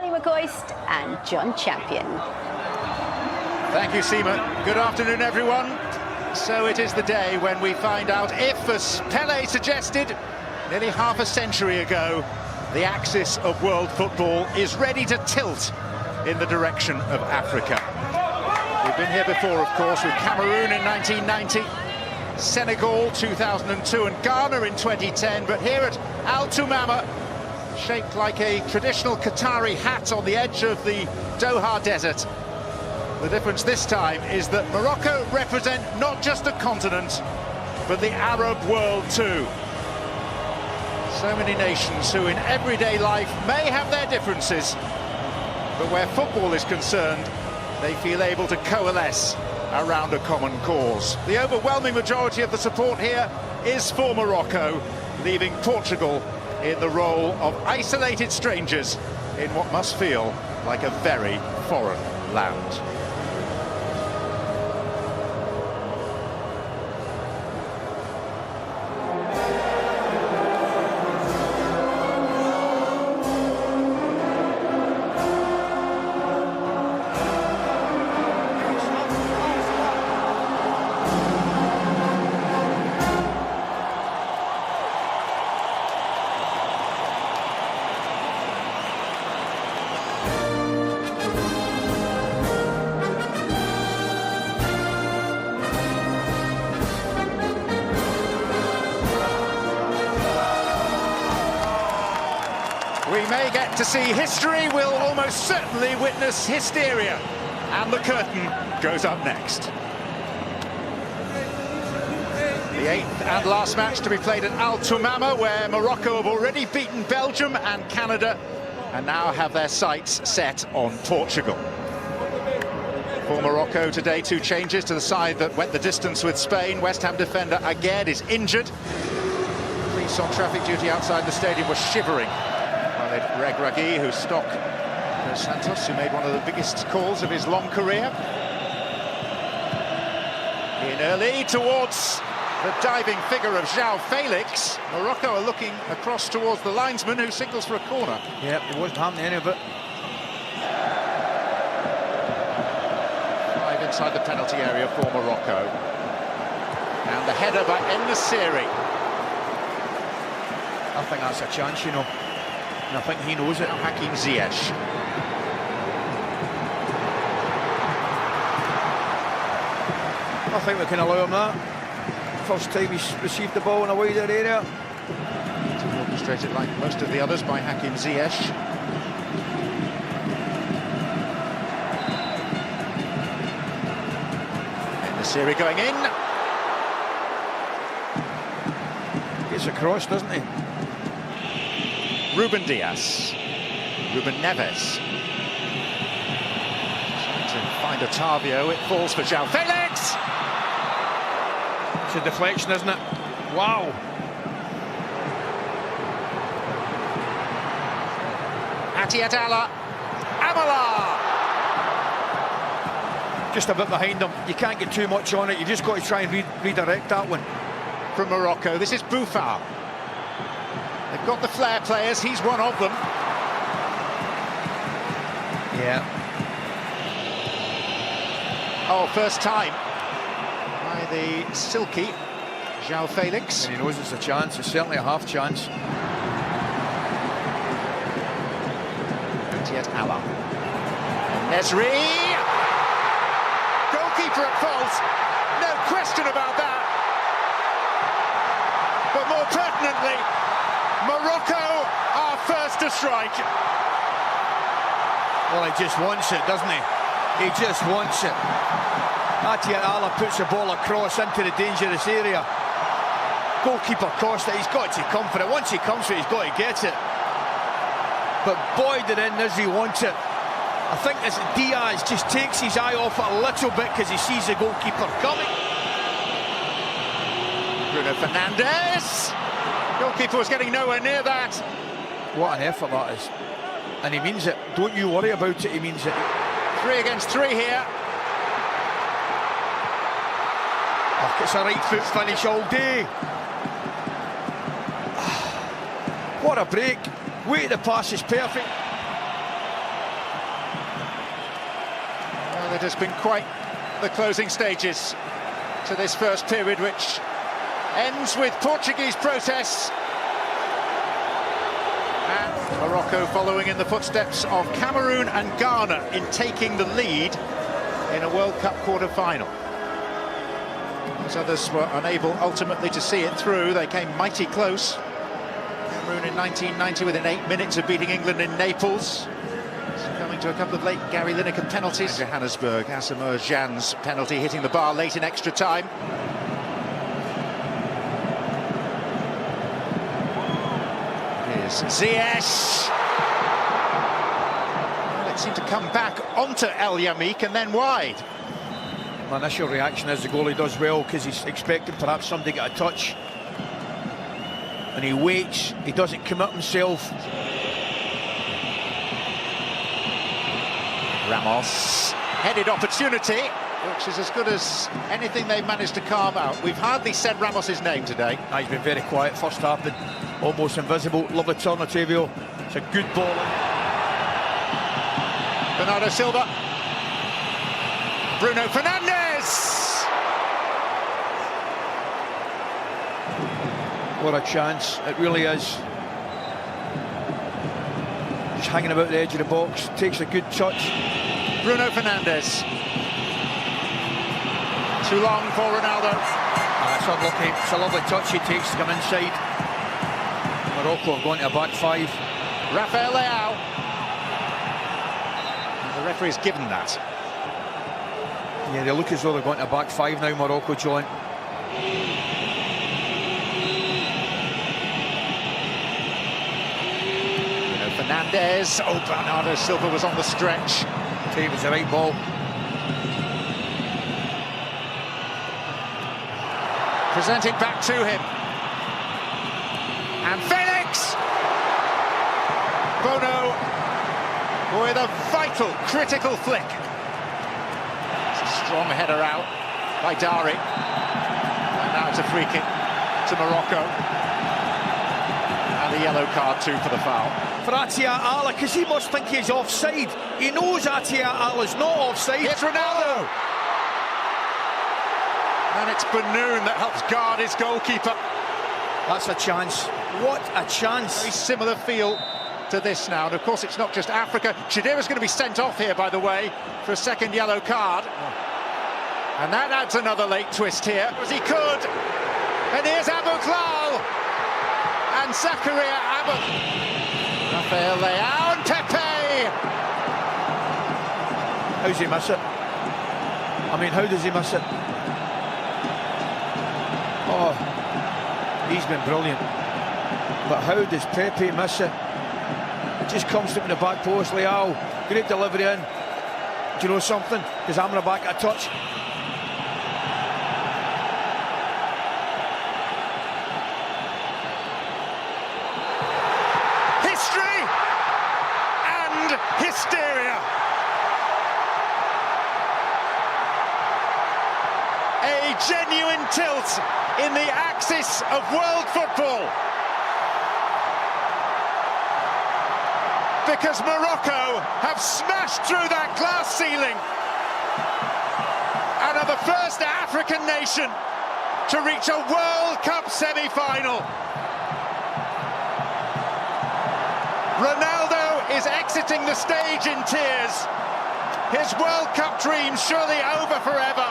Danny McCoist and John Champion. Thank you, Seema. Good afternoon, everyone. So it is the day when we find out if, as Pelé suggested nearly half a century ago, the axis of world football is ready to tilt in the direction of Africa. We've been here before, of course, with Cameroon in 1990, Senegal 2002 and Ghana in 2010, but here at Al Tumama, shaped like a traditional Qatari hat on the edge of the Doha Desert, the difference this time is that Morocco represent not just a continent, but the Arab world too. So many nations who in everyday life may have their differences, but where football is concerned, they feel able to coalesce around a common cause. The overwhelming majority of the support here is for Morocco, leaving Portugal in the role of isolated strangers in what must feel like a very foreign land. We may get to see history, we'll almost certainly witness hysteria. And the curtain goes up next. The eighth and last match to be played at Al Tumama, where Morocco have already beaten Belgium and Canada, and now have their sights set on Portugal. For Morocco today, two changes to the side that went the distance with Spain. West Ham defender Aguerd is injured. Police on traffic duty outside the stadium were shivering. Reg Ragui, who stopped Santos, who made one of the biggest calls of his long career. In early towards the diving figure of João Felix. Morocco are looking across towards the linesman, who signals for a corner. Yep, it wasn't happening any of it. 5 inside the penalty area for Morocco. And the header by En Nassiri. I think that's a chance, you know. And I think he knows it. Hakim Ziyech. I think we can allow him that. First time he's received the ball in a wider area. Orchestrated like most of the others by Hakim Ziyech. En Nassiri going in. Gets across, doesn't he? Ruben Dias, Ruben Neves. Trying to find Otavio, it falls for João Felix! It's a deflection, isn't it? Wow! Atiat Allah, Amala! Just a bit behind him. You can't get too much on it. You just got to try and redirect that one. From Morocco, this is Boufal. They've got the flair players, he's one of them. Yeah. Oh, first time by the silky João Felix. And he knows it's a chance, it's certainly a half chance. Atiat Allah. Nesri! Goalkeeper at fault, no question about that. But more pertinently, Morocco are first to strike. Well, he just wants it, doesn't he? He just wants it. Atiat Allah puts the ball across into the dangerous area. Goalkeeper Costa, he's got to come for it. Once he comes for it, he's got to get it. But boy, did Nesri want it. I think as Diaz just takes his eye off it a little bit because he sees the goalkeeper coming. Bruno Fernandes. Goalkeeper was getting nowhere near that. What an effort that is. And he means it. Don't you worry about it, he means it. 3 against 3 here. Oh, it's a right foot finish all day. What a break. Weight of the pass is perfect. It has been quite the closing stages to this first period, which ends with Portuguese protests. And Morocco following in the footsteps of Cameroon and Ghana in taking the lead in a World Cup quarter-final. As others were unable ultimately to see it through, they came mighty close. Cameroon in 1990 within 8 minutes of beating England in Naples. Coming to a couple of late Gary Lineker penalties. Johannesburg, Asamoah Gyan's penalty hitting the bar late in extra time. Here's Ziyech. Well, it seemed to come back onto El Yamik and then wide. My initial reaction is the goalie does well because he's expecting perhaps somebody to get a touch. And he waits, he doesn't commit himself. Ramos, headed opportunity, which is as good as anything they've managed to carve out. We've hardly said Ramos's name today. He's been very quiet first half, but almost invisible. Lovely turn, Octavio. It's a good ball. Bernardo Silva. Bruno Fernandes! What a chance, it really is. Just hanging about the edge of the box, takes a good touch. Bruno Fernandes. Too long for Ronaldo. That's unlucky. It's a lovely touch he takes to come inside. Morocco have gone to a back five. Rafael Leao. The referee's given that. Yeah, they look as though they're going to a back five now, Morocco, John. Bruno Fernandes. Oh, Bernardo Silva was on the stretch. It was the right ball. Presented back to him. And Felix! Bono with a vital, critical flick. It's a strong header out by Dari. And now it's a free kick to Morocco. And a yellow card too for the foul. For Atia Allah, because he must think he's offside. He knows Atia Allah's not offside. It's Ronaldo! And it's Banoun that helps guard his goalkeeper. That's a chance. What a chance. Very similar feel to this now. And of course, it's not just Africa. Chidera's going to be sent off here, by the way, for a second yellow card. And that adds another late twist here, as he could. And here's Abou Klal. And Zakaria Abou. Rafael Leao and Pepe. How's he miss it? I mean, how does he miss it? Oh, he's been brilliant. But how does Pepe miss it? It just comes to him in the back post. Leao, great delivery in. Do you know something? Because I'm going to back a touch. History and hysteria. A genuine tilt in the axis of world football. Because Morocco have smashed through that glass ceiling and are the first African nation to reach a World Cup semi-final. Ronaldo is exiting the stage in tears. His World Cup dream surely over forever.